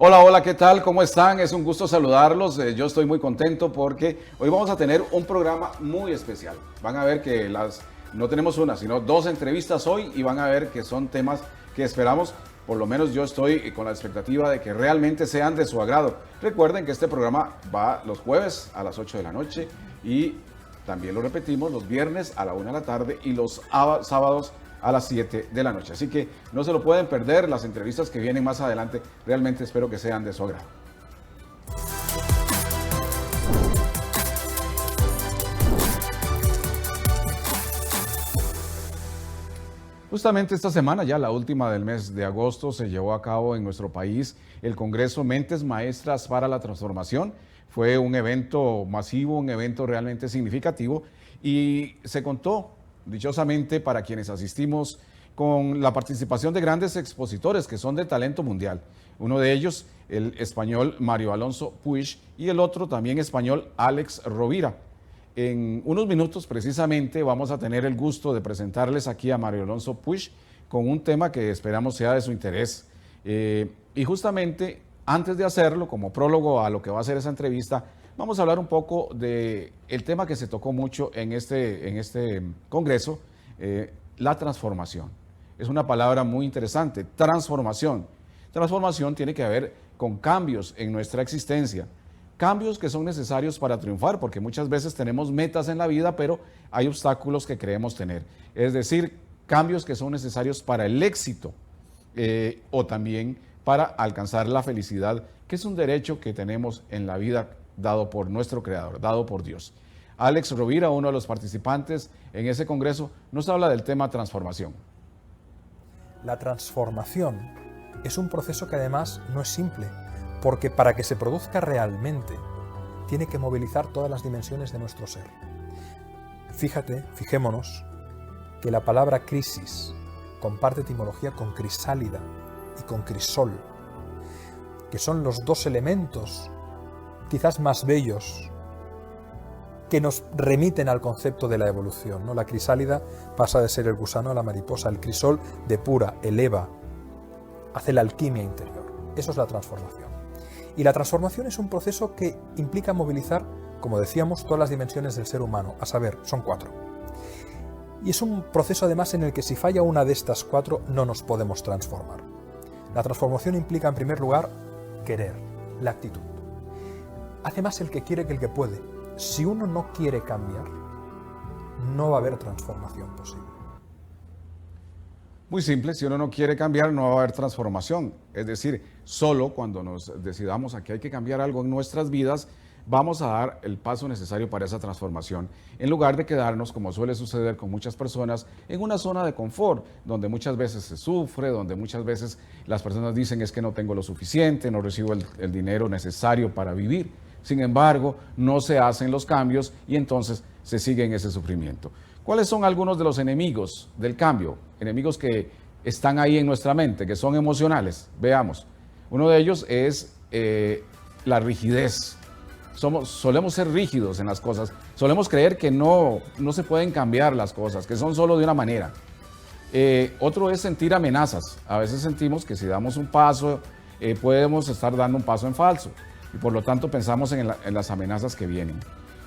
Hola, hola, ¿qué tal? ¿Cómo están? Es un gusto saludarlos. Yo estoy muy contento porque hoy vamos a tener un programa muy especial. Van a ver que no tenemos una, sino dos entrevistas hoy y van a ver que son temas que esperamos, por lo menos yo estoy con la expectativa de que realmente sean de su agrado. Recuerden que este programa va los jueves a las 8 de la noche y también lo repetimos los viernes a la 1 de la tarde y los sábados a las 7 de la noche. Así que no se lo pueden perder, las entrevistas que vienen más adelante, realmente espero que sean de su agrado. Justamente esta semana, ya la última del mes de agosto, se llevó a cabo en nuestro país el Congreso Mentes Maestras para la Transformación. Fue un evento masivo, un evento realmente significativo y se contó, dichosamente, para quienes asistimos, con la participación de grandes expositores que son de talento mundial. Uno de ellos, el español Mario Alonso Puig, y el otro también español, Alex Rovira. En unos minutos, precisamente, vamos a tener el gusto de presentarles aquí a Mario Alonso Puig con un tema que esperamos sea de su interés. Y justamente, antes de hacerlo, como prólogo a lo que va a ser esa entrevista, vamos a hablar un poco del tema que se tocó mucho en este congreso, la transformación. Es una palabra muy interesante, transformación. Transformación tiene que ver con cambios en nuestra existencia, cambios que son necesarios para triunfar, porque muchas veces tenemos metas en la vida, pero hay obstáculos que creemos tener. Es decir, cambios que son necesarios para el éxito o también para alcanzar la felicidad, que es un derecho que tenemos en la vida dado por nuestro Creador, dado por Dios. Alex Rovira, uno de los participantes en ese congreso, nos habla del tema transformación. La transformación es un proceso que además no es simple, porque para que se produzca realmente tiene que movilizar todas las dimensiones de nuestro ser. Fijémonos que la palabra crisis comparte etimología con crisálida y con crisol, que son los dos elementos quizás más bellos que nos remiten al concepto de la evolución, ¿no? La crisálida pasa de ser el gusano a la mariposa, el crisol depura, eleva, hace la alquimia interior. Eso es la transformación. Y la transformación es un proceso que implica movilizar, como decíamos, todas las dimensiones del ser humano, a saber, son 4. Y es un proceso además en el que si falla una de estas 4 no nos podemos transformar. La transformación implica en primer lugar querer, la actitud. Hace más el que quiere que el que puede. Si uno no quiere cambiar, no va a haber transformación posible. Muy simple, si uno no quiere cambiar, no va a haber transformación. Es decir, solo cuando nos decidamos a que hay que cambiar algo en nuestras vidas, vamos a dar el paso necesario para esa transformación, en lugar de quedarnos, como suele suceder con muchas personas, en una zona de confort, donde muchas veces se sufre, donde muchas veces las personas dicen es que no tengo lo suficiente, no recibo el dinero necesario para vivir. Sin embargo, no se hacen los cambios y entonces se sigue en ese sufrimiento. ¿Cuáles son algunos de los enemigos del cambio? Enemigos que están ahí en nuestra mente, que son emocionales. Veamos. Uno de ellos es la rigidez. Solemos ser rígidos en las cosas. Solemos creer que no se pueden cambiar las cosas, que son solo de una manera. Otro es sentir amenazas. A veces sentimos que si damos un paso, podemos estar dando un paso en falso. Y por lo tanto pensamos en las amenazas que vienen.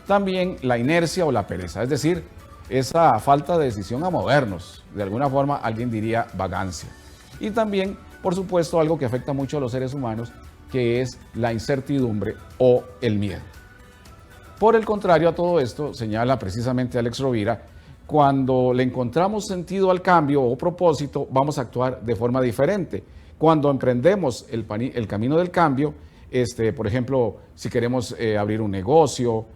También la inercia o la pereza, es decir, esa falta de decisión a movernos. De alguna forma alguien diría vagancia. Y también, por supuesto, algo que afecta mucho a los seres humanos, que es la incertidumbre o el miedo. Por el contrario a todo esto, señala precisamente Alex Rovira, cuando le encontramos sentido al cambio o propósito, vamos a actuar de forma diferente. Cuando emprendemos el camino del cambio, por ejemplo, si queremos abrir un negocio,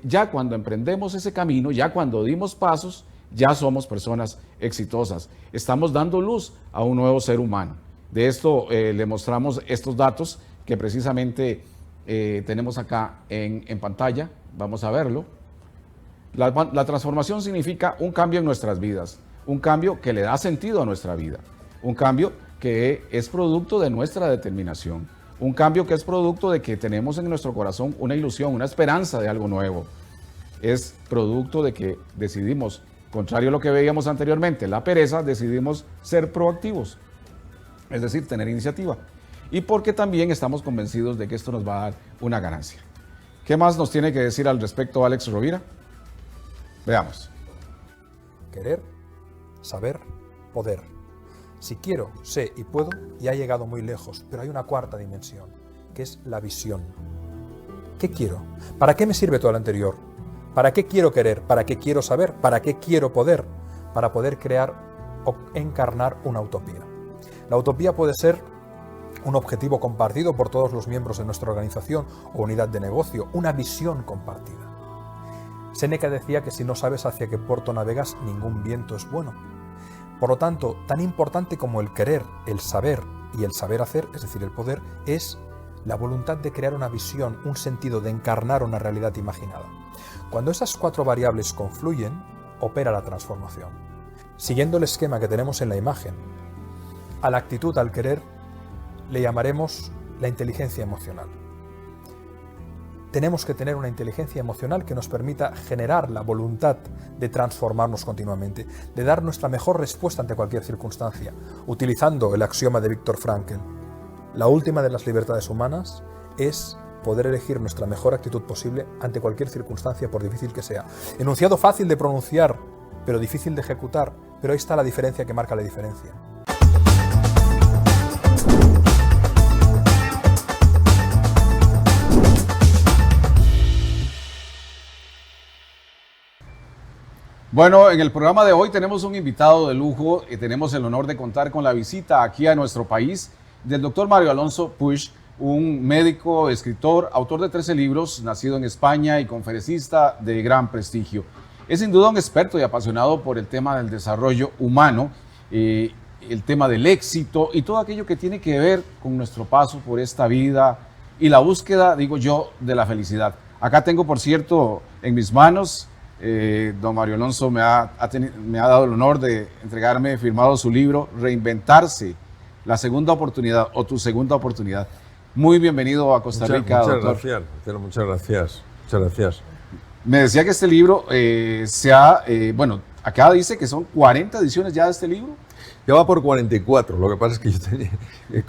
ya cuando emprendemos ese camino, ya cuando dimos pasos, ya somos personas exitosas. Estamos dando luz a un nuevo ser humano. De esto le mostramos estos datos que precisamente tenemos acá en pantalla. Vamos a verlo. La transformación significa un cambio en nuestras vidas, un cambio que le da sentido a nuestra vida, un cambio que es producto de nuestra determinación. Un cambio que es producto de que tenemos en nuestro corazón una ilusión, una esperanza de algo nuevo. Es producto de que decidimos, contrario a lo que veíamos anteriormente, la pereza, decidimos ser proactivos, es decir, tener iniciativa. y porque también estamos convencidos de que esto nos va a dar una ganancia. ¿Qué más nos tiene que decir al respecto Alex Rovira? Veamos. Querer, saber, poder. Si quiero, sé y puedo, ya he llegado muy lejos, pero hay una cuarta dimensión, que es la visión. ¿Qué quiero? ¿Para qué me sirve todo lo anterior? ¿Para qué quiero querer? ¿Para qué quiero saber? ¿Para qué quiero poder? Para poder crear o encarnar una utopía. La utopía puede ser un objetivo compartido por todos los miembros de nuestra organización o unidad de negocio, una visión compartida. Séneca decía que si no sabes hacia qué puerto navegas, ningún viento es bueno. Por lo tanto, tan importante como el querer, el saber y el saber hacer, es decir, el poder, es la voluntad de crear una visión, un sentido, de encarnar una realidad imaginada. Cuando esas cuatro variables confluyen, opera la transformación. Siguiendo el esquema que tenemos en la imagen, a la actitud, al querer, le llamaremos la inteligencia emocional. Tenemos que tener una inteligencia emocional que nos permita generar la voluntad de transformarnos continuamente, de dar nuestra mejor respuesta ante cualquier circunstancia, utilizando el axioma de Viktor Frankl. La última de las libertades humanas es poder elegir nuestra mejor actitud posible ante cualquier circunstancia, por difícil que sea. Enunciado fácil de pronunciar, pero difícil de ejecutar, pero ahí está la diferencia que marca la diferencia. Bueno, en el programa de hoy tenemos un invitado de lujo y tenemos el honor de contar con la visita aquí a nuestro país del doctor Mario Alonso Puig, un médico, escritor, autor de 13 libros, nacido en España y conferencista de gran prestigio. Es sin duda un experto y apasionado por el tema del desarrollo humano, el tema del éxito y todo aquello que tiene que ver con nuestro paso por esta vida y la búsqueda, digo yo, de la felicidad. Acá tengo, por cierto, en mis manos, don Mario Alonso me ha dado el honor de entregarme firmado su libro, Reinventarse, la segunda oportunidad o tu segunda oportunidad. Muy bienvenido a Costa Rica, muchas doctor. Gracias, muchas gracias. Muchas gracias. Me decía que este libro bueno, acá dice que son 40 ediciones ya de este libro. Ya va por 44, lo que pasa es que yo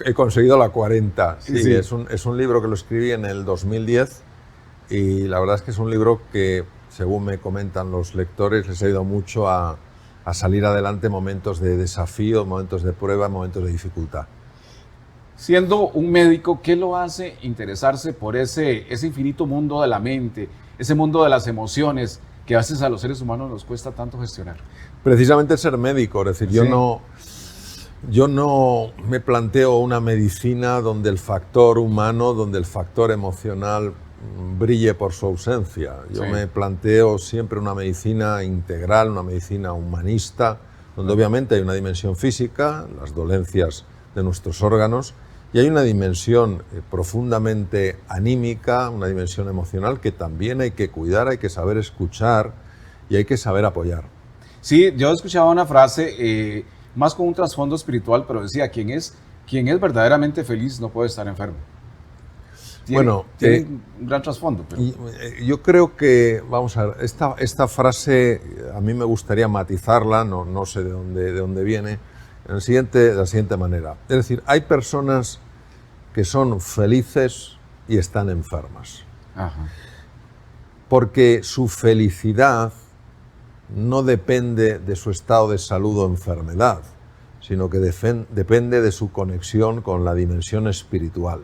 he conseguido la 40. Sí, sí. Es un libro que lo escribí en el 2010 y la verdad es que es un libro que, según me comentan los lectores, les ha ayudado mucho a salir adelante en momentos de desafío, momentos de prueba, momentos de dificultad. Siendo un médico, ¿qué lo hace interesarse por ese infinito mundo de la mente, ese mundo de las emociones que a veces a los seres humanos nos cuesta tanto gestionar? Precisamente ser médico, es decir, Sí. yo no me planteo una medicina donde el factor humano, donde el factor emocional brille por su ausencia. Yo Sí. me planteo siempre una medicina integral, una medicina humanista, donde obviamente hay una dimensión física, las dolencias de nuestros órganos, y hay una dimensión profundamente anímica, una dimensión emocional que también hay que cuidar, hay que saber escuchar y hay que saber apoyar. Sí, yo escuchaba una frase, más con un trasfondo espiritual, pero decía, quien es verdaderamente feliz no puede estar enfermo. Tiene un gran trasfondo. Pero... Yo creo que, vamos a ver, esta frase a mí me gustaría matizarla, no sé de dónde viene, de la siguiente manera. Es decir, hay personas que son felices y están enfermas. Ajá. Porque su felicidad no depende de su estado de salud o enfermedad, sino que depende de su conexión con la dimensión espiritual,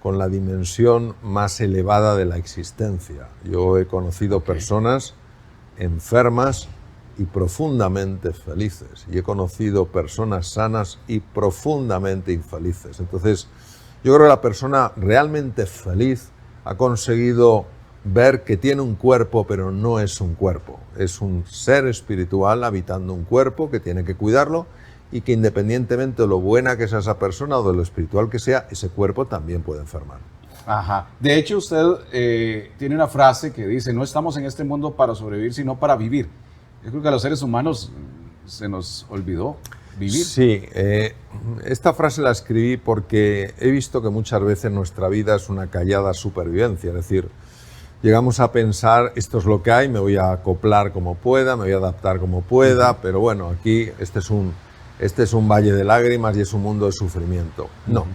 con la dimensión más elevada de la existencia. Yo he conocido personas enfermas y profundamente felices, y he conocido personas sanas y profundamente infelices. Entonces, yo creo que la persona realmente feliz ha conseguido ver que tiene un cuerpo, pero no es un cuerpo. Es un ser espiritual habitando un cuerpo que tiene que cuidarlo y que, independientemente de lo buena que sea esa persona o de lo espiritual que sea, ese cuerpo también puede enfermar. Ajá. De hecho, usted tiene una frase que dice, no estamos en este mundo para sobrevivir, sino para vivir. Yo creo que a los seres humanos se nos olvidó vivir. Sí, esta frase la escribí porque he visto que muchas veces nuestra vida es una callada supervivencia, es decir, llegamos a pensar, esto es lo que hay, me voy a acoplar como pueda, me voy a adaptar como pueda, pero bueno, aquí este es un valle de lágrimas y es un mundo de sufrimiento. No.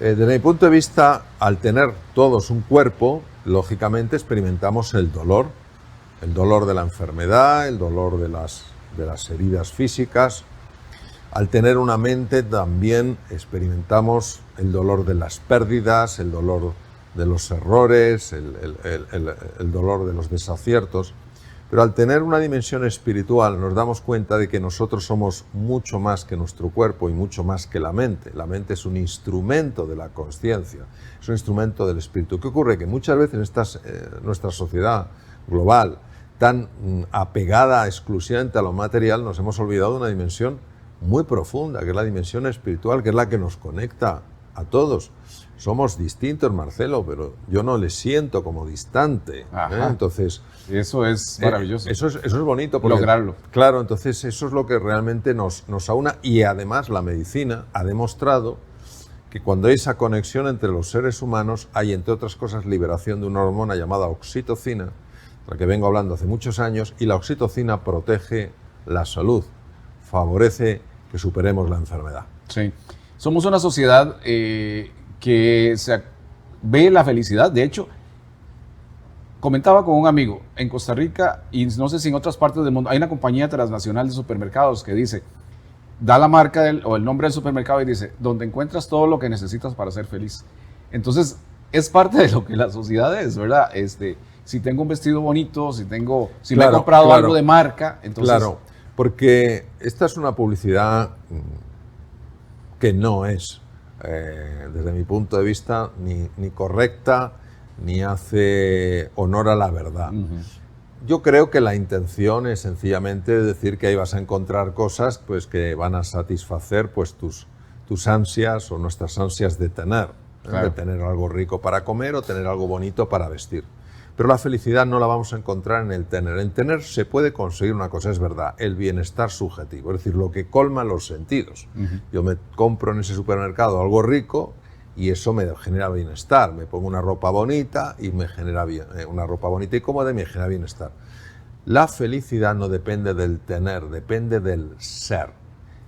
Desde mi punto de vista, al tener todos un cuerpo, lógicamente experimentamos el dolor de la enfermedad, el dolor de las heridas físicas. Al tener una mente también experimentamos el dolor de las pérdidas, el dolor de los errores, el dolor de los desaciertos. Pero al tener una dimensión espiritual nos damos cuenta de que nosotros somos mucho más que nuestro cuerpo y mucho más que la mente. La mente es un instrumento de la consciencia, es un instrumento del espíritu. ¿Qué ocurre? Que muchas veces en nuestra sociedad global, tan apegada exclusivamente a lo material, nos hemos olvidado de una dimensión muy profunda, que es la dimensión espiritual, que es la que nos conecta a todos. Somos distintos, Marcelo, pero yo no le siento como distante. Entonces, eso es maravilloso. Eso es bonito. Lograrlo. Claro, entonces eso es lo que realmente nos aúna, y además la medicina ha demostrado que cuando hay esa conexión entre los seres humanos hay, entre otras cosas, liberación de una hormona llamada oxitocina, de la que vengo hablando hace muchos años, y la oxitocina protege la salud, favorece que superemos la enfermedad. Sí. Somos una sociedad que ve la felicidad. De hecho, comentaba con un amigo, en Costa Rica, y no sé si en otras partes del mundo, hay una compañía transnacional de supermercados que dice, da la marca o el nombre del supermercado y dice, donde encuentras todo lo que necesitas para ser feliz. Entonces, es parte de lo que la sociedad es, ¿verdad? Si tengo un vestido bonito, si me he comprado algo de marca, entonces... Claro, porque esta es una publicidad que no es, desde mi punto de vista, ni correcta, ni hace honor a la verdad. Yo creo que la intención es sencillamente decir que ahí vas a encontrar cosas pues, que van a satisfacer pues, tus ansias o nuestras ansias de tener, de tener algo rico para comer o tener algo bonito para vestir. Pero la felicidad no la vamos a encontrar en el tener. En tener se puede conseguir una cosa, es verdad, el bienestar subjetivo, es decir, lo que colma los sentidos. Yo me compro en ese supermercado algo rico y eso me genera bienestar. Me pongo una ropa bonita y me genera una ropa bonita y cómoda y me genera bienestar. La felicidad no depende del tener, depende del ser.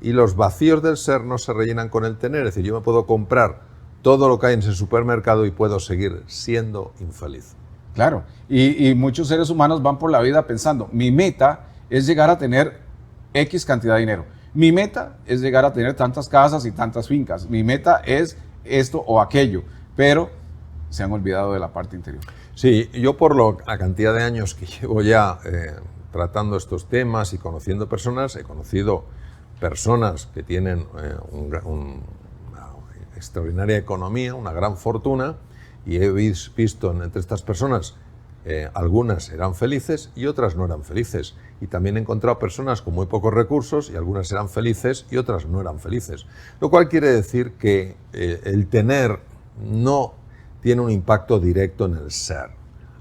Y los vacíos del ser no se rellenan con el tener. Es decir, yo me puedo comprar todo lo que hay en ese supermercado y puedo seguir siendo infeliz. Claro, y muchos seres humanos van por la vida pensando, mi meta es llegar a tener X cantidad de dinero. Mi meta es llegar a tener tantas casas y tantas fincas. Mi meta es esto o aquello, pero se han olvidado de la parte interior. Sí, yo por la cantidad de años que llevo ya tratando estos temas y conociendo personas, he conocido personas que tienen una extraordinaria economía, una gran fortuna, y he visto entre estas personas, algunas eran felices y otras no eran felices. Y también he encontrado personas con muy pocos recursos y algunas eran felices y otras no eran felices. Lo cual quiere decir que el tener no tiene un impacto directo en el ser.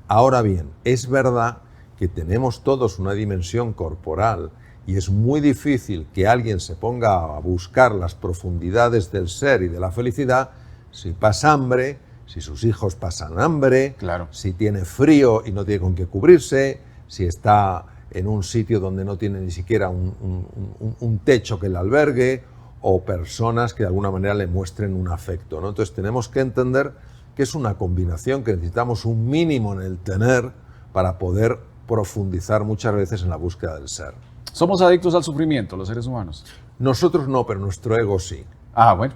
Ahora bien, es verdad que tenemos todos una dimensión corporal y es muy difícil que alguien se ponga a buscar las profundidades del ser y de la felicidad si pasa hambre, si sus hijos pasan hambre, si tiene frío y no tiene con qué cubrirse, si está en un sitio donde no tiene ni siquiera un techo que le albergue, o personas que de alguna manera le muestren un afecto, ¿no? Entonces tenemos que entender que es una combinación, que necesitamos un mínimo en el tener para poder profundizar muchas veces en la búsqueda del ser. ¿Somos adictos al sufrimiento, los seres humanos? Nosotros no, pero nuestro ego sí. Ah, bueno.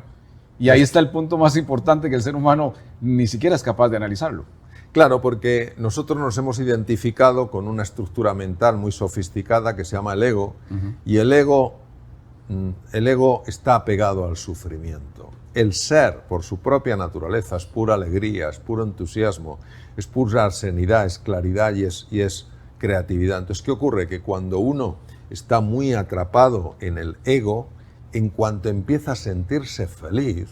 Y ahí está el punto más importante, que el ser humano ni siquiera es capaz de analizarlo. Claro, porque nosotros nos hemos identificado con una estructura mental muy sofisticada que se llama el ego, y el ego está apegado al sufrimiento. El ser, por su propia naturaleza, es pura alegría, es puro entusiasmo, es pura serenidad, es claridad y es creatividad. Entonces, ¿qué ocurre? Que cuando uno está muy atrapado en el ego, en cuanto empieza a sentirse feliz,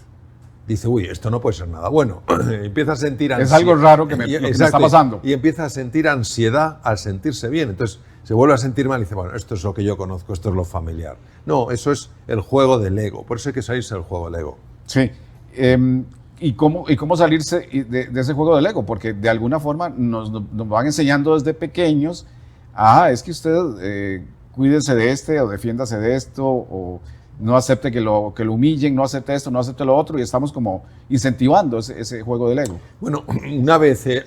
dice, uy, esto no puede ser nada bueno. Empieza a sentir ansiedad. Es algo raro que me está pasando. Y empieza a sentir ansiedad al sentirse bien. Entonces se vuelve a sentir mal y dice, bueno, esto es lo que yo conozco, esto es lo familiar. No, eso es el juego del ego. Por eso hay que salirse del juego del ego. Sí. ¿Y cómo salirse de ese juego del ego? Porque de alguna forma nos van enseñando desde pequeños, es que usted cuídese de o defiéndase de esto, no acepte que lo humillen, no acepte esto, no acepte lo otro, y estamos como incentivando ese juego del ego. Bueno,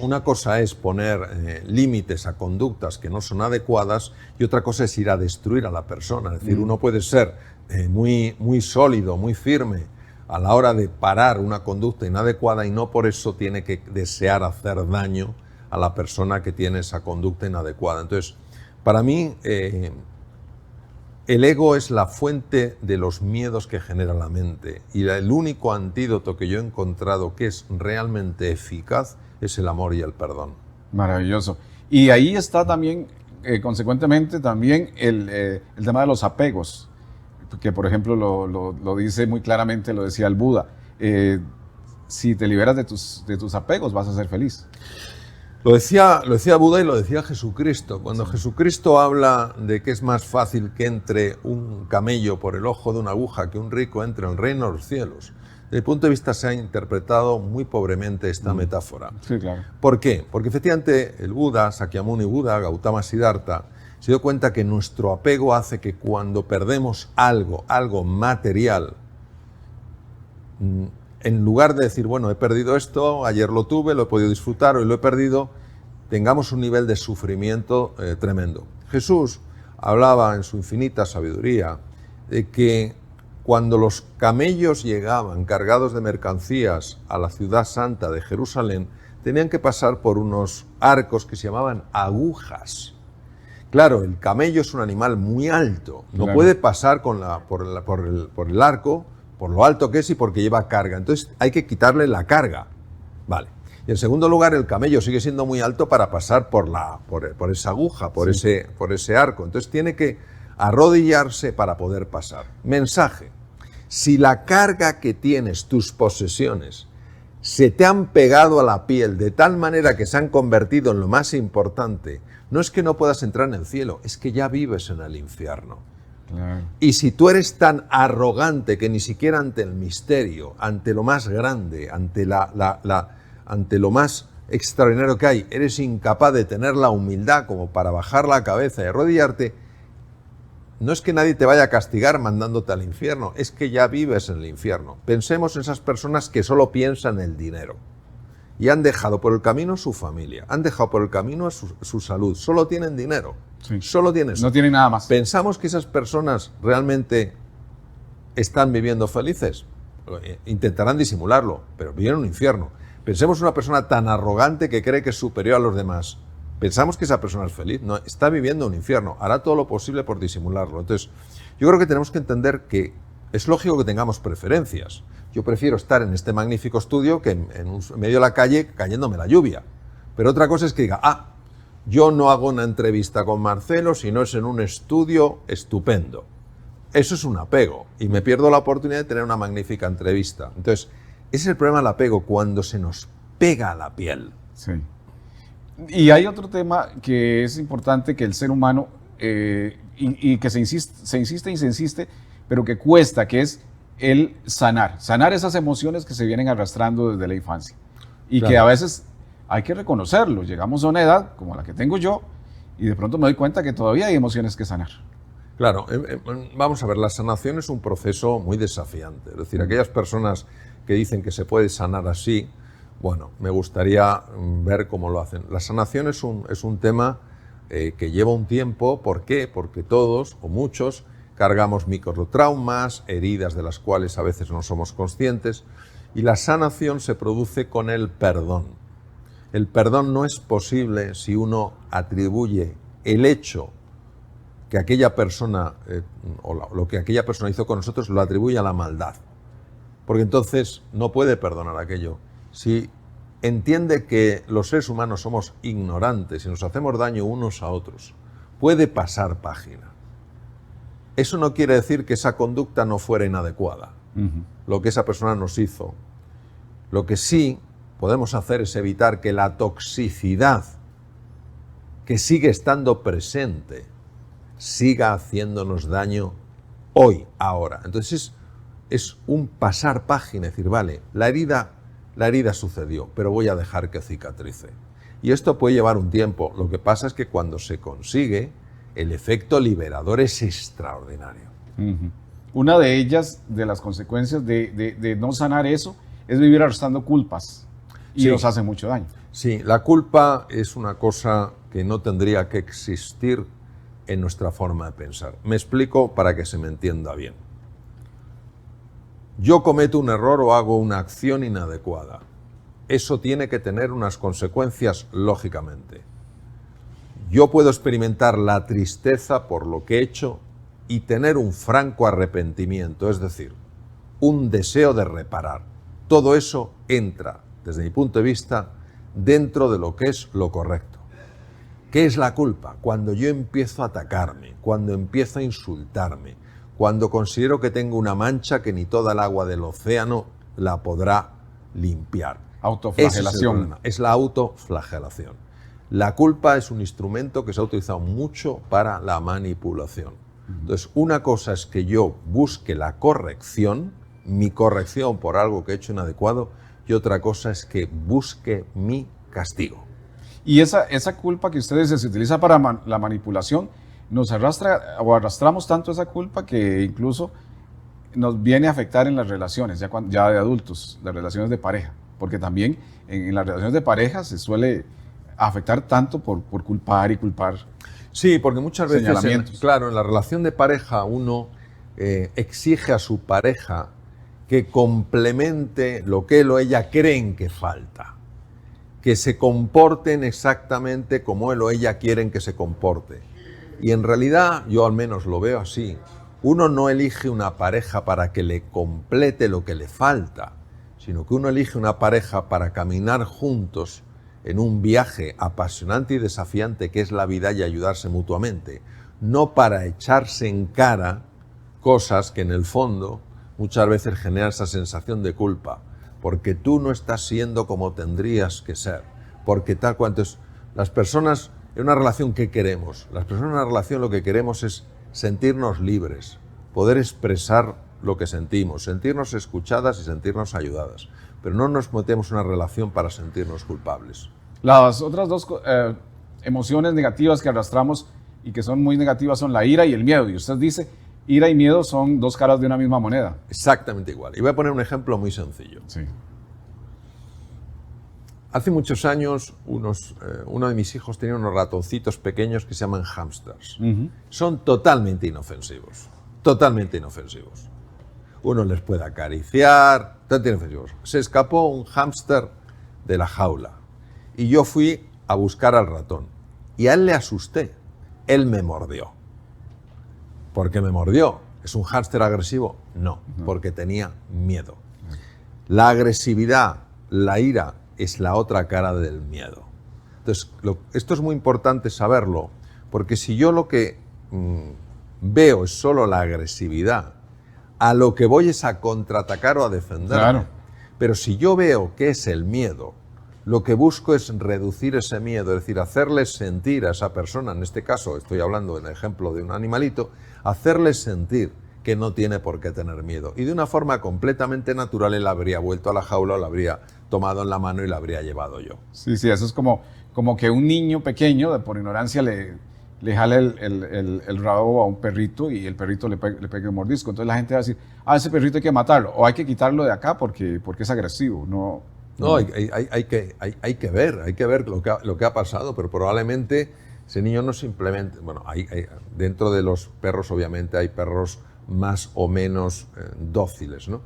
una cosa es poner límites a conductas que no son adecuadas y otra cosa es ir a destruir a la persona. Es decir, uno puede ser muy, muy sólido, muy firme a la hora de parar una conducta inadecuada y no por eso tiene que desear hacer daño a la persona que tiene esa conducta inadecuada. Entonces, para mí, el ego es la fuente de los miedos que genera la mente y el único antídoto que yo he encontrado que es realmente eficaz es el amor y el perdón. Maravilloso. Y ahí está también, consecuentemente, también el tema de los apegos, que por ejemplo lo dice muy claramente, lo decía el Buda. Si te liberas de tus apegos, vas a ser feliz. Lo decía Buda y lo decía Jesucristo. Cuando Jesucristo habla de que es más fácil que entre un camello por el ojo de una aguja que un rico entre en el reino de los cielos, desde mi punto de vista se ha interpretado muy pobremente esta metáfora. Sí, claro. ¿Por qué? Porque efectivamente el Buda, Sakyamuni Buda, Gautama Siddhartha, se dio cuenta que nuestro apego hace que cuando perdemos algo material, en lugar de decir, bueno, he perdido esto, ayer lo tuve, lo he podido disfrutar, hoy lo he perdido, tengamos un nivel de sufrimiento tremendo. Jesús hablaba en su infinita sabiduría de que cuando los camellos llegaban cargados de mercancías a la ciudad santa de Jerusalén, tenían que pasar por unos arcos que se llamaban agujas. Claro, el camello es un animal muy alto, no Claro. puede pasar por el arco, por lo alto que es y porque lleva carga. Entonces hay que quitarle la carga. Vale. Y en segundo lugar, el camello sigue siendo muy alto para pasar por esa aguja, por ese arco. Entonces tiene que arrodillarse para poder pasar. Mensaje. Si la carga que tienes, tus posesiones, se te han pegado a la piel de tal manera que se han convertido en lo más importante, no es que no puedas entrar en el cielo, es que ya vives en el infierno. Claro. Y si tú eres tan arrogante que ni siquiera ante el misterio, ante lo más grande, ante lo más extraordinario que hay, eres incapaz de tener la humildad como para bajar la cabeza y arrodillarte, no es que nadie te vaya a castigar mandándote al infierno, es que ya vives en el infierno. Pensemos en esas personas que solo piensan en el dinero y han dejado por el camino su familia, han dejado por el camino su salud, solo tienen dinero. Sí. Solo tienes. No tienen nada más. ¿Pensamos que esas personas realmente están viviendo felices? Intentarán disimularlo, pero viven en un infierno. Pensemos en una persona tan arrogante que cree que es superior a los demás. ¿Pensamos que esa persona es feliz? No, está viviendo un infierno. Hará todo lo posible por disimularlo. Entonces, yo creo que tenemos que entender que es lógico que tengamos preferencias. Yo prefiero estar en este magnífico estudio que en medio de la calle cayéndome la lluvia. Pero otra cosa es que diga, yo no hago una entrevista con Marcelo si no es en un estudio estupendo. Eso es un apego y me pierdo la oportunidad de tener una magnífica entrevista. Entonces, ese es el problema del apego, cuando se nos pega a la piel. Sí. Y hay otro tema que es importante, que el ser humano, y que se insiste, pero que cuesta, que es el sanar esas emociones que se vienen arrastrando desde la infancia. Y Claro. que a veces hay que reconocerlo. Llegamos a una edad como la que tengo yo y de pronto me doy cuenta que todavía hay emociones que sanar. Claro, vamos a ver, la sanación es un proceso muy desafiante. Es decir, aquellas personas que dicen que se puede sanar así, bueno, me gustaría ver cómo lo hacen. La sanación es un tema que lleva un tiempo. ¿Por qué? Porque todos o muchos cargamos microtraumas, heridas de las cuales a veces no somos conscientes, y la sanación se produce con el perdón. El perdón no es posible si uno atribuye el hecho que aquella persona, o lo que aquella persona hizo con nosotros, lo atribuye a la maldad. Porque entonces no puede perdonar aquello. Si entiende que los seres humanos somos ignorantes y nos hacemos daño unos a otros, puede pasar página. Eso no quiere decir que esa conducta no fuera inadecuada, lo que esa persona nos hizo. Lo que sí podemos hacer es evitar que la toxicidad que sigue estando presente siga haciéndonos daño hoy, ahora. Entonces es un pasar página, es decir, vale, la herida sucedió, pero voy a dejar que cicatrice. Y esto puede llevar un tiempo. Lo que pasa es que cuando se consigue, el efecto liberador es extraordinario. Una de ellas, de las consecuencias de no sanar eso, es vivir arrastrando culpas y Sí. nos hace mucho daño. Sí, la culpa es una cosa que no tendría que existir en nuestra forma de pensar. Me explico para que se me entienda bien. Yo cometo un error o hago una acción inadecuada. Eso tiene que tener unas consecuencias lógicamente. Yo puedo experimentar la tristeza por lo que he hecho y tener un franco arrepentimiento, es decir, un deseo de reparar. Todo eso entra, desde mi punto de vista, dentro de lo que es lo correcto. ¿Qué es la culpa? Cuando yo empiezo a atacarme, cuando empiezo a insultarme, cuando considero que tengo una mancha que ni toda el agua del océano la podrá limpiar. Ese es el Autoflagelación. problema, es la autoflagelación. La culpa es un instrumento que se ha utilizado mucho para la manipulación. Entonces, una cosa es que yo busque la corrección, mi corrección por algo que he hecho inadecuado, y otra cosa es que busque mi castigo. Y esa culpa que ustedes se utiliza para la manipulación, nos arrastra o arrastramos tanto esa culpa que incluso nos viene a afectar en las relaciones, ya de adultos, las relaciones de pareja. Porque también en las relaciones de pareja se suele afectar tanto por culpar y culpar. Sí, porque muchas veces, Señalamientos. claro, en la relación de pareja uno exige a su pareja que complemente lo que él o ella creen que falta, que se comporten exactamente como él o ella quieren que se comporte. Y en realidad, yo al menos lo veo así, uno no elige una pareja para que le complete lo que le falta, sino que uno elige una pareja para caminar juntos en un viaje apasionante y desafiante que es la vida y ayudarse mutuamente, no para echarse en cara cosas que en el fondo muchas veces generan esa sensación de culpa, porque tú no estás siendo como tendrías que ser, porque tal cuanto es. Las personas, en una relación, ¿qué queremos? Las personas en una relación lo que queremos es sentirnos libres, poder expresar lo que sentimos, sentirnos escuchadas y sentirnos ayudadas, pero no nos metemos en una relación para sentirnos culpables. Las otras dos emociones negativas que arrastramos y que son muy negativas son la ira y el miedo. Y usted dice, ira y miedo son dos caras de una misma moneda. Exactamente igual. Y voy a poner un ejemplo muy sencillo. Sí. Hace muchos años, uno de mis hijos tenía unos ratoncitos pequeños que se llaman hámsters. Son totalmente inofensivos. Totalmente inofensivos. Uno les puede acariciar, totalmente inofensivos. Se escapó un hámster de la jaula y yo fui a buscar al ratón. Y a él le asusté. Él me mordió. ¿Por qué me mordió? ¿Es un hámster agresivo? No, porque tenía miedo. La agresividad, la ira, es la otra cara del miedo. Entonces, esto es muy importante saberlo, porque si yo lo que veo es solo la agresividad, a lo que voy es a contraatacar o a defenderme. Claro. Pero si yo veo que es el miedo, lo que busco es reducir ese miedo, es decir, hacerle sentir a esa persona, en este caso estoy hablando en el ejemplo de un animalito, hacerle sentir que no tiene por qué tener miedo. Y de una forma completamente natural él habría vuelto a la jaula o la habría tomado en la mano y la habría llevado yo. Sí, eso es como que un niño pequeño, por ignorancia, le jale el rabo a un perrito y el perrito le pegue un mordisco. Entonces la gente va a decir, ese perrito hay que matarlo o hay que quitarlo de acá porque es agresivo. No, hay que ver lo que ha pasado, pero probablemente ese niño no simplemente... Bueno, dentro de los perros obviamente hay perros más o menos dóciles, ¿no?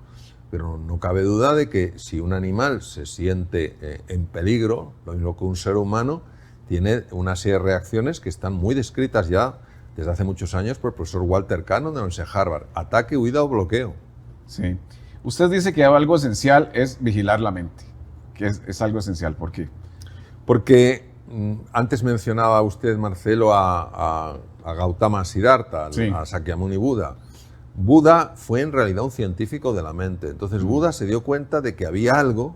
Pero no cabe duda de que si un animal se siente en peligro, lo mismo que un ser humano, tiene una serie de reacciones que están muy descritas ya desde hace muchos años por el profesor Walter Cannon de la Universidad de Harvard. Ataque, huida o bloqueo. Sí. Usted dice que algo esencial es vigilar la mente, que es algo esencial. ¿Por qué? Porque antes mencionaba usted, Marcelo, a Gautama Siddhartha, Sí. a Sakyamuni Buda. Buda fue en realidad un científico de la mente. Entonces Buda se dio cuenta de que había algo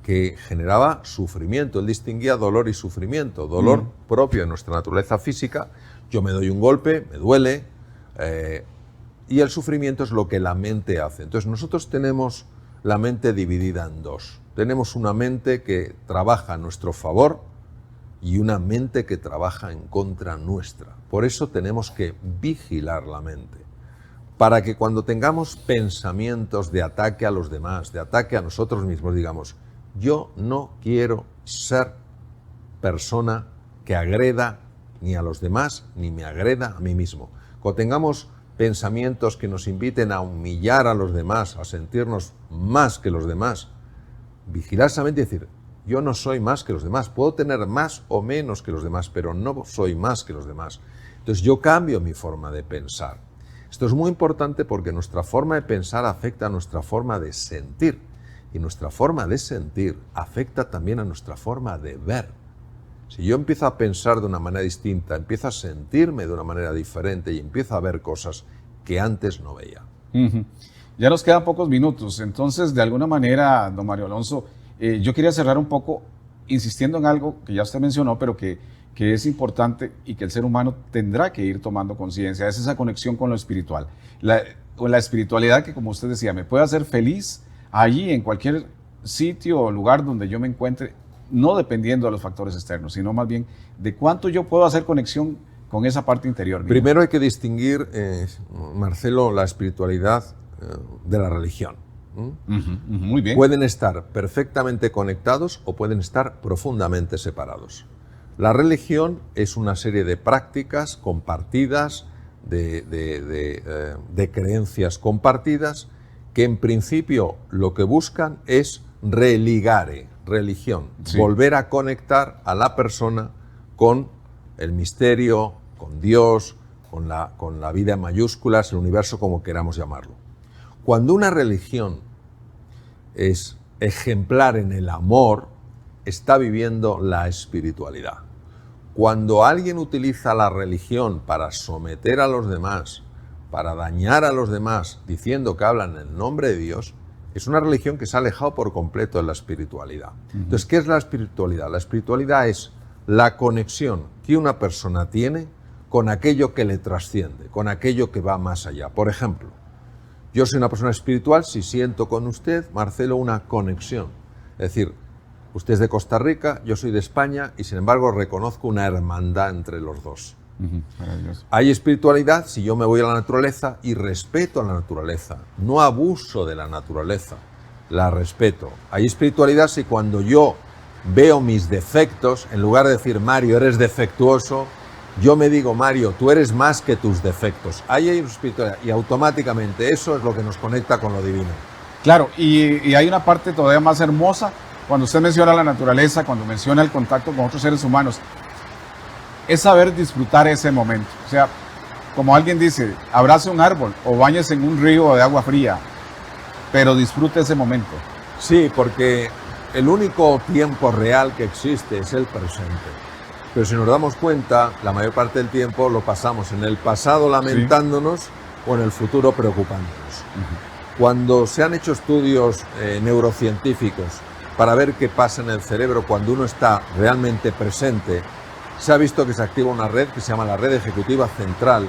que generaba sufrimiento. Él distinguía dolor y sufrimiento. Dolor propio de nuestra naturaleza física. Yo me doy un golpe, me duele. Y el sufrimiento es lo que la mente hace. Entonces nosotros tenemos la mente dividida en dos. Tenemos una mente que trabaja a nuestro favor y una mente que trabaja en contra nuestra. Por eso tenemos que vigilar la mente. para que cuando tengamos pensamientos de ataque a los demás, de ataque a nosotros mismos, digamos, yo no quiero ser persona que agreda ni a los demás, ni me agreda a mí mismo. Cuando tengamos pensamientos que nos inviten a humillar a los demás, a sentirnos más que los demás, vigilosamente decir, yo no soy más que los demás, puedo tener más o menos que los demás, pero no soy más que los demás. Entonces yo cambio mi forma de pensar. Esto es muy importante porque nuestra forma de pensar afecta a nuestra forma de sentir, y nuestra forma de sentir afecta también a nuestra forma de ver. Si yo empiezo a pensar de una manera distinta, empiezo a sentirme de una manera diferente y empiezo a ver cosas que antes no veía. Ya nos quedan pocos minutos, entonces de alguna manera, don Mario Alonso, yo quería cerrar un poco insistiendo en algo que ya usted mencionó, pero que es importante y que el ser humano tendrá que ir tomando conciencia, es esa conexión con lo espiritual. La espiritualidad que, como usted decía, me puede hacer feliz allí, en cualquier sitio o lugar donde yo me encuentre, no dependiendo de los factores externos, sino más bien de cuánto yo puedo hacer conexión con esa parte interior mía. Primero hay que distinguir, Marcelo, la espiritualidad de la religión. Muy bien. Pueden estar perfectamente conectados o pueden estar profundamente separados. La religión es una serie de prácticas compartidas, de creencias compartidas, que en principio lo que buscan es religare, religión, sí, volver a conectar a la persona con el misterio, con Dios, con la vida en mayúsculas, el universo, como queramos llamarlo. Cuando una religión es ejemplar en el amor, está viviendo la espiritualidad. Cuando alguien utiliza la religión para someter a los demás, para dañar a los demás, diciendo que hablan en el nombre de Dios, es una religión que se ha alejado por completo de la espiritualidad. Entonces, ¿qué es la espiritualidad? La espiritualidad es la conexión que una persona tiene con aquello que le trasciende, con aquello que va más allá. Por ejemplo, yo soy una persona espiritual si siento con usted, Marcelo, una conexión. Es decir, usted es de Costa Rica, yo soy de España y sin embargo reconozco una hermandad entre los dos. Hay espiritualidad si yo me voy a la naturaleza y respeto a la naturaleza, no abuso de la naturaleza, la respeto. Hay espiritualidad si cuando yo veo mis defectos, en lugar de decir, Mario, eres defectuoso, yo me digo, Mario, tú eres más que tus defectos. Ahí hay espiritualidad y automáticamente eso es lo que nos conecta con lo divino. Claro, y hay una parte todavía más hermosa cuando usted menciona la naturaleza, cuando menciona el contacto con otros seres humanos, es saber disfrutar ese momento. O sea, como alguien dice, abrace un árbol o báñese en un río de agua fría, pero disfrute ese momento. Sí, porque el único tiempo real que existe es el presente. Pero si nos damos cuenta, la mayor parte del tiempo lo pasamos en el pasado lamentándonos o en el futuro preocupándonos. Cuando se han hecho estudios neurocientíficos para ver qué pasa en el cerebro cuando uno está realmente presente, se ha visto que se activa una red que se llama la red ejecutiva central,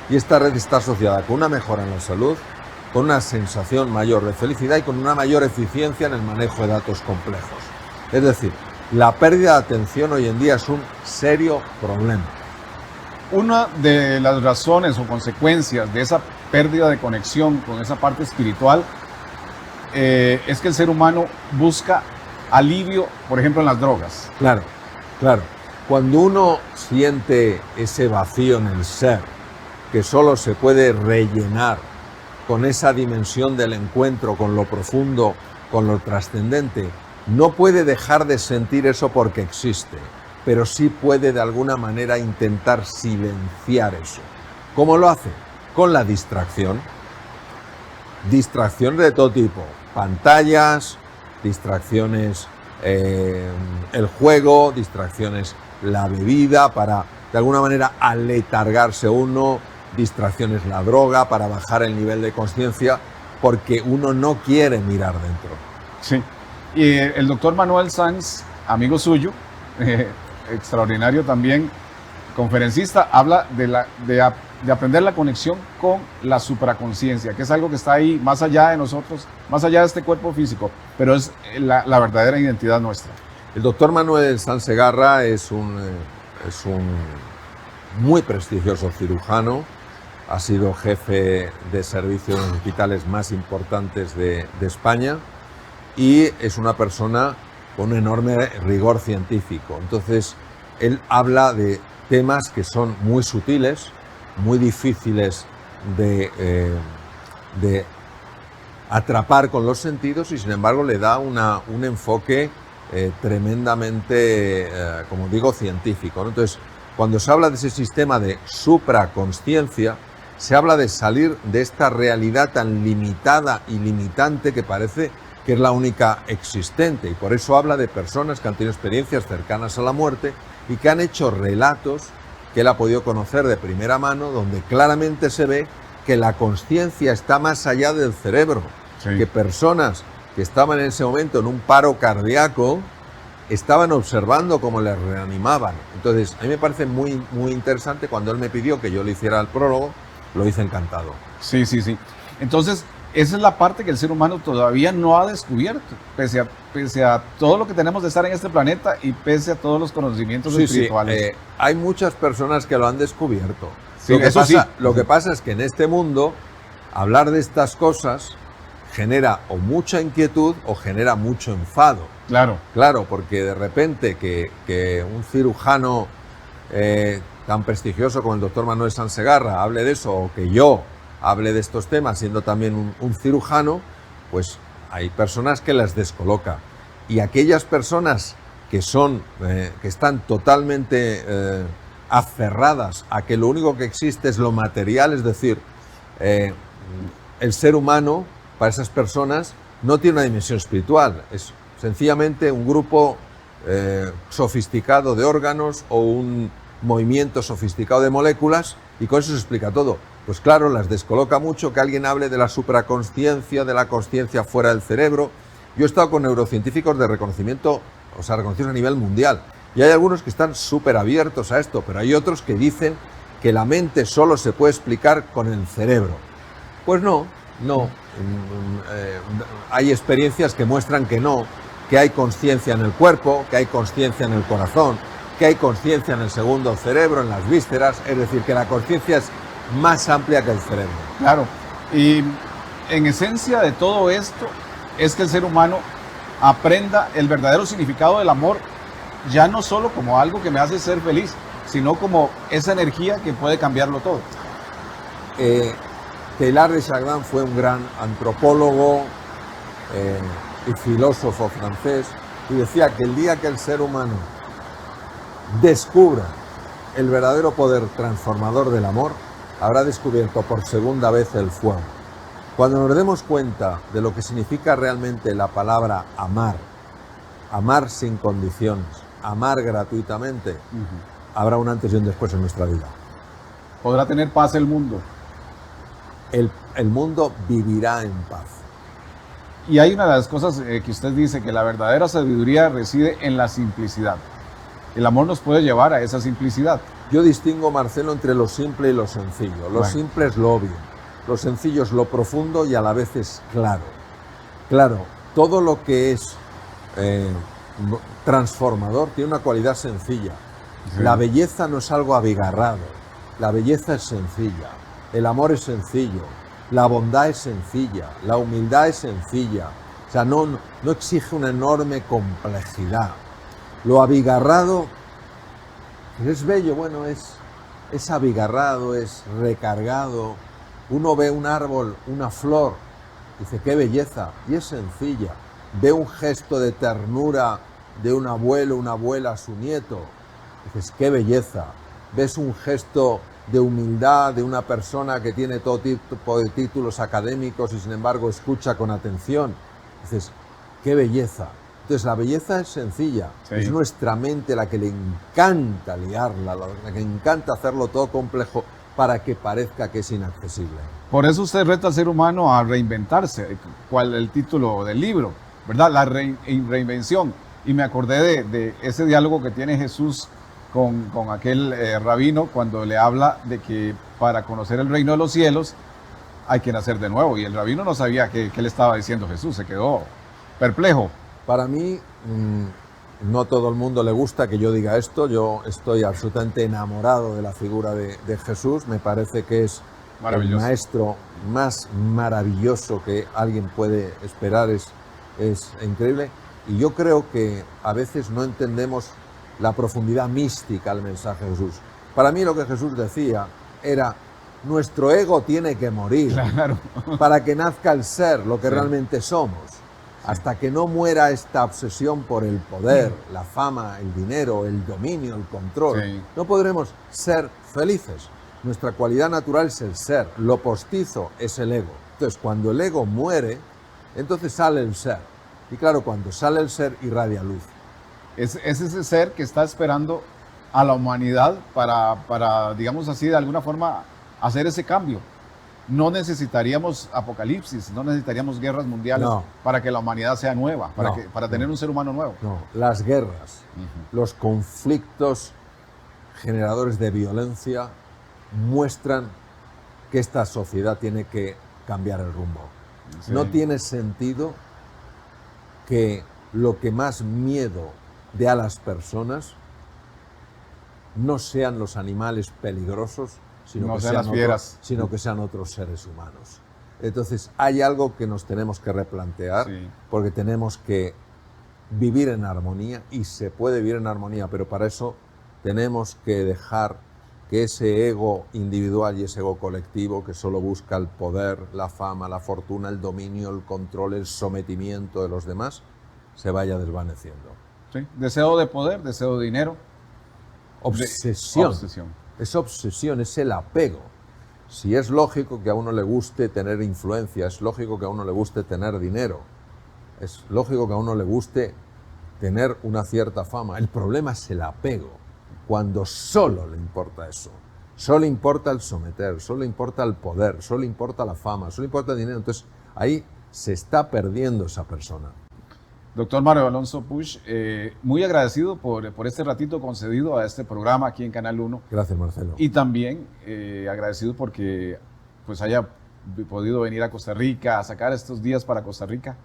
y esta red está asociada con una mejora en la salud, con una sensación mayor de felicidad y con una mayor eficiencia en el manejo de datos complejos. Es decir, la pérdida de atención hoy en día es un serio problema. Una de las razones o consecuencias de esa pérdida de conexión con esa parte espiritual es que el ser humano busca alivio, por ejemplo, en las drogas. Claro, claro. Cuando uno siente ese vacío en el ser, que solo se puede rellenar con esa dimensión del encuentro con lo profundo, con lo trascendente, no puede dejar de sentir eso porque existe, pero sí puede de alguna manera intentar silenciar eso. ¿Cómo lo hace? Con la distracción. Distracciones de todo tipo, pantallas, distracciones, el juego, distracciones, la bebida para de alguna manera aletargarse uno, distracciones la droga para bajar el nivel de conciencia porque uno no quiere mirar dentro. Sí, y el doctor Manuel Sanz, amigo suyo, extraordinario también, conferencista, habla de aprender la conexión con la supraconciencia, que es algo que está ahí más allá de nosotros, más allá de este cuerpo físico, pero es la verdadera identidad nuestra. El doctor Manuel Sanz Segarra es un muy prestigioso cirujano ha sido jefe de servicio en los hospitales más importantes de España y es una persona con un enorme rigor científico. Entonces, él habla de temas que son muy sutiles, muy difíciles de atrapar con los sentidos y sin embargo le da un enfoque tremendamente, como digo, científico, ¿no? Entonces, cuando se habla de ese sistema de supraconsciencia, se habla de salir de esta realidad tan limitada y limitante que parece que es la única existente, y por eso habla de personas que han tenido experiencias cercanas a la muerte y que han hecho relatos que él ha podido conocer de primera mano, donde claramente se ve que la consciencia está más allá del cerebro, sí. Que personas que estaban en ese momento en un paro cardíaco estaban observando cómo les reanimaban. Entonces, a mí me parece muy, muy interesante. Cuando él me pidió que yo le hiciera el prólogo, lo hice encantado. Sí, sí, sí. Entonces, esa es la parte que el ser humano todavía no ha descubierto, pese a todo lo que tenemos de estar en este planeta y pese a todos los conocimientos espirituales. Sí, hay muchas personas que lo han descubierto. Sí, Lo que pasa es que en este mundo, hablar de estas cosas genera o mucha inquietud o genera mucho enfado. Claro. Claro, porque de repente que un cirujano tan prestigioso como el doctor Manuel Sansegarra hable de eso, o que yo hable de estos temas siendo también un cirujano, pues hay personas que las descoloca. Y aquellas personas que están totalmente aferradas a que lo único que existe es lo material, es decir, el ser humano, para esas personas, no tiene una dimensión espiritual, es sencillamente un grupo sofisticado de órganos o un movimiento sofisticado de moléculas, y con eso se explica todo. Pues claro, las descoloca mucho que alguien hable de la supraconsciencia, de la consciencia fuera del cerebro. Yo he estado con neurocientíficos de reconocimiento, o sea, reconocidos a nivel mundial, y hay algunos que están súper abiertos a esto, pero hay otros que dicen que la mente solo se puede explicar con el cerebro. Pues no. Hay experiencias que muestran que no, que hay consciencia en el cuerpo, que hay consciencia en el corazón, que hay consciencia en el segundo cerebro, en las vísceras, es decir, que la consciencia es más amplia que el cerebro. Claro, y en esencia de todo esto es que el ser humano aprenda el verdadero significado del amor, ya no solo como algo que me hace ser feliz, sino como esa energía que puede cambiarlo todo. Teilhard de Chardin fue un gran antropólogo y filósofo francés, y decía que el día que el ser humano descubra el verdadero poder transformador del amor, habrá descubierto por segunda vez el fuego. Cuando nos demos cuenta de lo que significa realmente la palabra amar, amar sin condiciones, amar gratuitamente, habrá un antes y un después en nuestra vida. Podrá tener paz el mundo. El mundo vivirá en paz. Y hay una de las cosas que usted dice, que la verdadera sabiduría reside en la simplicidad. El amor nos puede llevar a esa simplicidad. Yo distingo, Marcelo, entre lo simple y lo sencillo. Lo simple es lo obvio, lo sencillo es lo profundo y a la vez es claro. Claro, todo lo que es transformador tiene una cualidad sencilla. Sí. La belleza no es algo abigarrado, la belleza es sencilla. El amor es sencillo, la bondad es sencilla, la humildad es sencilla. O sea, no exige una enorme complejidad. Lo abigarrado es bello, bueno, es abigarrado, es recargado. Uno ve un árbol, una flor, dice, qué belleza, y es sencilla. Ve un gesto de ternura de un abuelo, una abuela a su nieto, dices, qué belleza. Ves un gesto de humildad de una persona que tiene todo tipo de títulos académicos y sin embargo escucha con atención, dices, qué belleza. Entonces la belleza es sencilla, sí. Es nuestra mente la que le encanta liarla, la que encanta hacerlo todo complejo para que parezca que es inaccesible. Por eso usted reta al ser humano a reinventarse, cuál es el título del libro, ¿verdad? La reinvención. Y me acordé de ese diálogo que tiene Jesús con aquel rabino cuando le habla de que para conocer el reino de los cielos hay que nacer de nuevo. Y el rabino no sabía qué le estaba diciendo Jesús, se quedó perplejo. Para mí, no todo el mundo le gusta que yo diga esto. Yo estoy absolutamente enamorado de la figura de Jesús. Me parece que es Maravilloso. El maestro más maravilloso que alguien puede esperar, es increíble. Y yo creo que a veces no entendemos la profundidad mística del mensaje de Jesús. Para mí lo que Jesús decía era: nuestro ego tiene que morir Claro. para que nazca el ser, lo que Sí. realmente somos. Hasta que no muera esta obsesión por el poder, la fama, el dinero, el dominio, el control, Sí. no podremos ser felices. Nuestra cualidad natural es el ser, lo postizo es el ego. Entonces, cuando el ego muere, entonces sale el ser. Y claro, cuando sale el ser, irradia luz. Es ese ser que está esperando a la humanidad para, digamos así, de alguna forma hacer ese cambio. No necesitaríamos apocalipsis, no necesitaríamos guerras mundiales No. para que la humanidad sea nueva, No. para tener un ser humano nuevo. No, las guerras, los conflictos generadores de violencia muestran que esta sociedad tiene que cambiar el rumbo. Sí. No tiene sentido que lo que más miedo dé a las personas no sean los animales peligrosos, sino No que sean las fieras. sino que sean otros seres humanos. Entonces, hay algo que nos tenemos que replantear, Sí. porque tenemos que vivir en armonía, y se puede vivir en armonía, pero para eso tenemos que dejar que ese ego individual y ese ego colectivo, que solo busca el poder, la fama, la fortuna, el dominio, el control, el sometimiento de los demás, se vaya desvaneciendo. Sí. Deseo de poder, deseo de dinero. Obsesión. Obsesión. Es obsesión, es el apego. Si es lógico que a uno le guste tener influencia, es lógico que a uno le guste tener dinero, es lógico que a uno le guste tener una cierta fama. El problema es el apego, cuando solo le importa eso. Solo importa el someter, solo importa el poder, solo importa la fama, solo importa el dinero. Entonces ahí se está perdiendo esa persona. Doctor Mario Alonso Puig, muy agradecido por este ratito concedido a este programa aquí en Canal 1. Gracias, Marcelo. Y también agradecido porque pues haya podido venir a Costa Rica, a sacar estos días para Costa Rica.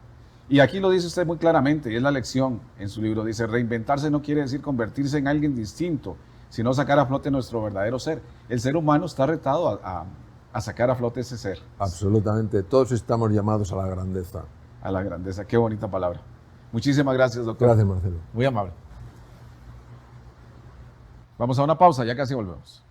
Y aquí lo dice usted muy claramente, y es la lección en su libro. Dice: reinventarse no quiere decir convertirse en alguien distinto, sino sacar a flote nuestro verdadero ser. El ser humano está retado a sacar a flote ese ser. Absolutamente, todos estamos llamados a la grandeza. A la grandeza. Qué bonita palabra. Muchísimas gracias, doctor. Gracias, Marcelo. Muy amable. Vamos a una pausa, ya casi volvemos.